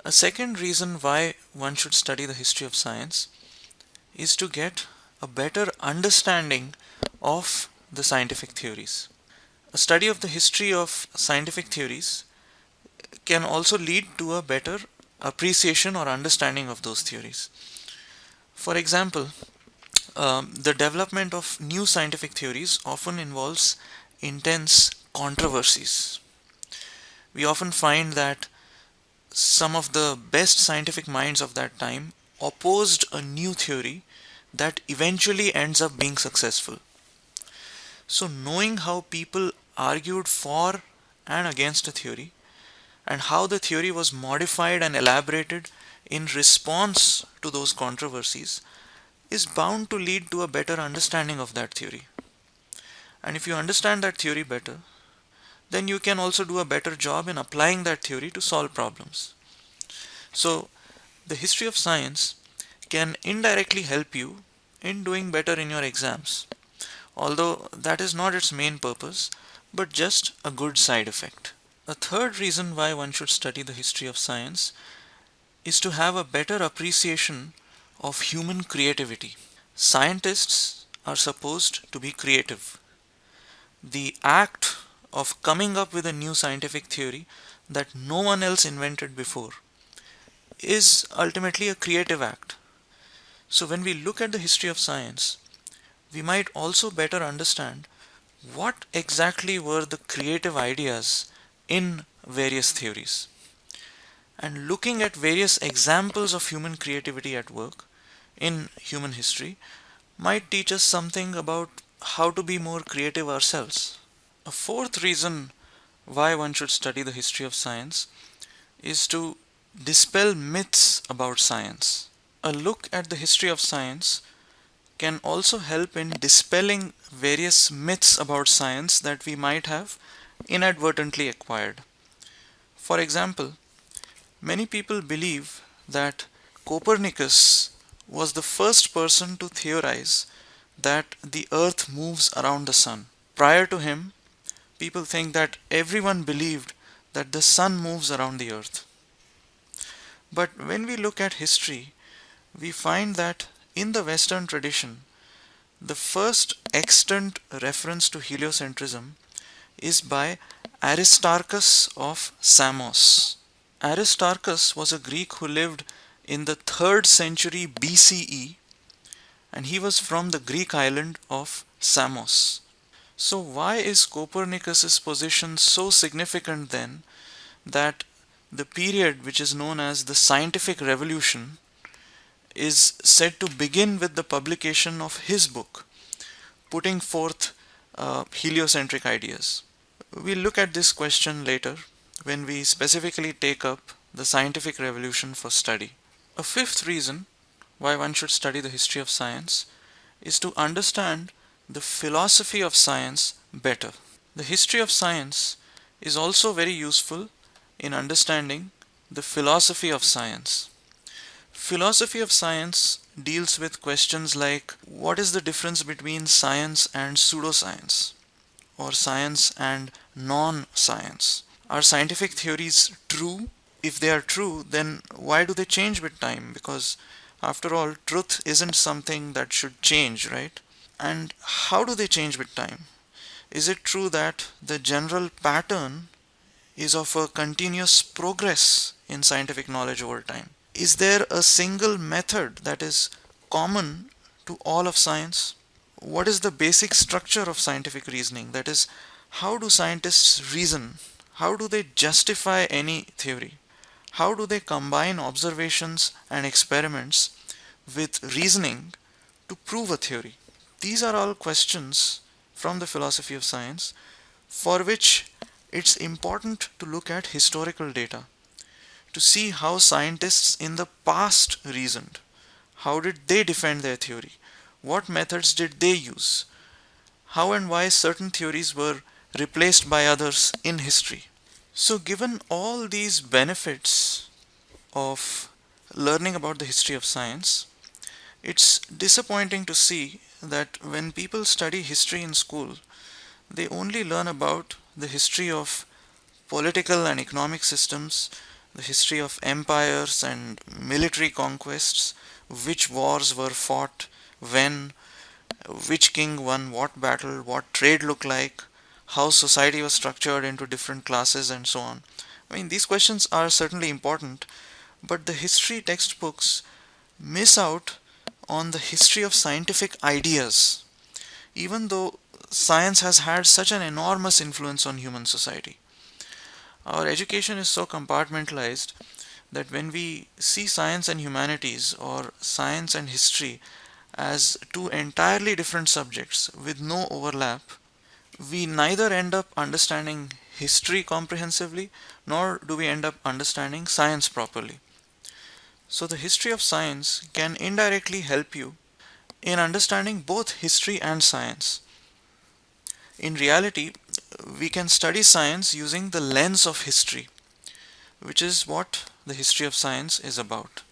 A second reason why one should study the history of science is to get a better understanding of the scientific theories. A study of the history of scientific theories can also lead to a better appreciation or understanding of those theories. For example, the development of new scientific theories often involves intense controversies. We often find that some of the best scientific minds of that time opposed a new theory that eventually ends up being successful. So, knowing how people argued for and against a theory and how the theory was modified and elaborated in response to those controversies is bound to lead to a better understanding of that theory. And if you understand that theory better, then you can also do a better job in applying that theory to solve problems. So, the history of science can indirectly help you in doing better in your exams, although that is not its main purpose, but just a good side effect. A third reason why one should study the history of science is to have a better appreciation of human creativity. Scientists are supposed to be creative. The act of coming up with a new scientific theory that no one else invented before is ultimately a creative act. So when we look at the history of science, we might also better understand what exactly were the creative ideas in various theories. And looking at various examples of human creativity at work in human history might teach us something about how to be more creative ourselves. A fourth reason why one should study the history of science is to dispel myths about science. A look at the history of science can also help in dispelling various myths about science that we might have inadvertently acquired. For example, many people believe that Copernicus was the first person to theorize that the earth moves around the sun. Prior to him, people think that everyone believed that the sun moves around the earth. But when we look at history, we find that in the Western tradition, the first extant reference to heliocentrism is by Aristarchus of Samos. Aristarchus was a Greek who lived in the 3rd century BCE, and he was from the Greek island of Samos. So why is Copernicus's position so significant then that the period which is known as the scientific revolution is said to begin with the publication of his book, putting forth heliocentric ideas? We'll look at this question later when we specifically take up the scientific revolution for study. A fifth reason why one should study the history of science is to understand the philosophy of science better. The history of science is also very useful in understanding the philosophy of science. Philosophy of science deals with questions like what is the difference between science and pseudoscience, or science and non-science? Are scientific theories true? If they are true, then why do they change with time? Because after all, truth isn't something that should change, right? And how do they change with time? Is it true that the general pattern is of a continuous progress in scientific knowledge over time? Is there a single method that is common to all of science? What is the basic structure of scientific reasoning? That is, how do scientists reason? How do they justify any theory? How do they combine observations and experiments with reasoning to prove a theory? These are all questions from the philosophy of science for which it's important to look at historical data to see how scientists in the past reasoned. How did they defend their theory? What methods did they use? How and why certain theories were replaced by others in history? So, given all these benefits of learning about the history of science, it's disappointing to see that when people study history in school, they only learn about the history of political and economic systems, the history of empires and military conquests, which wars were fought, when, which king won what battle, what trade looked like, how society was structured into different classes, and so on. I mean, these questions are certainly important, but the history textbooks miss out on the history of scientific ideas, even though science has had such an enormous influence on human society. Our education is so compartmentalized that when we see science and humanities or science and history as two entirely different subjects with no overlap, we neither end up understanding history comprehensively nor do we end up understanding science properly. So, the history of science can indirectly help you in understanding both history and science. In reality, we can study science using the lens of history, which is what the history of science is about.